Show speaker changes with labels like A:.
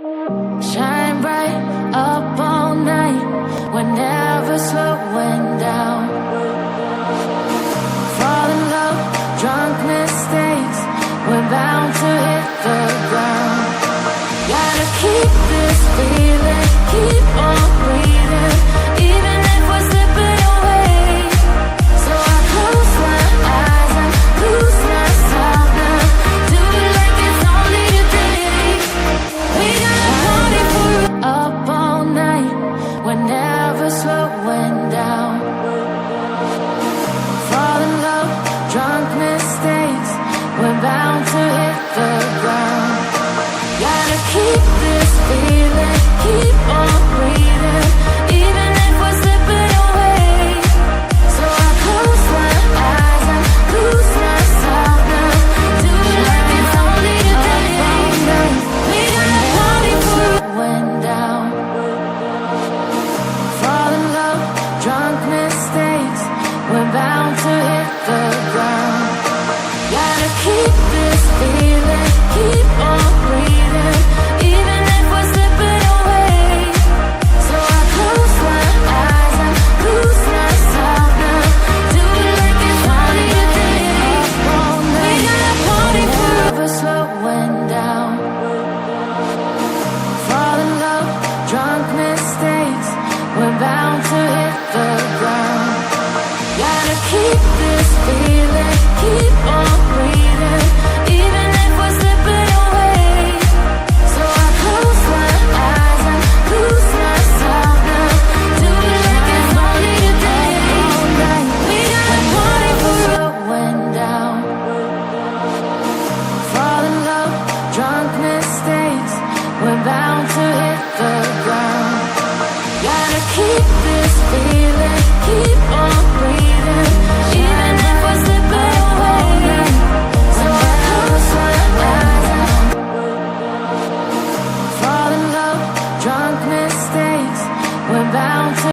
A: Shine bright up all night, we're never slowing down. Fall in love, drunk mistakes, we're bound to hit the ground. Gotta keep this feeling, keep on breathing, even if we're slipping away. So I close my eyes and lose myself now. Do it like it's only today. We got a party for up all night, we're never slowing down. Fall in love, drunk mistakes, we're bound to hit the ground. Gotta keep this feeling, keep on breathing, even if we're slipping away. So I close my eyes and lose myself now. Do it like it's only today. We got a party for when down. Fall in love, drunk mistakes, we're bound to hit the ground. Gotta keep this feeling, keep on breathing, even if we're slipping away. So I close my eyes and lose myself now. Do it like it's only today. We got a party forever slowing down. Fall in love, drunk mistakes, we're bound to hit the ground. Gotta keep this feeling, keep on breathing, even if we're slipping away. So I close my eyes and lose myself now. Do it like it's only today. We got a party for slowing down. Fall in love, drunk mistakes, we're bound to hit the ground. Gotta keep this feeling, keep on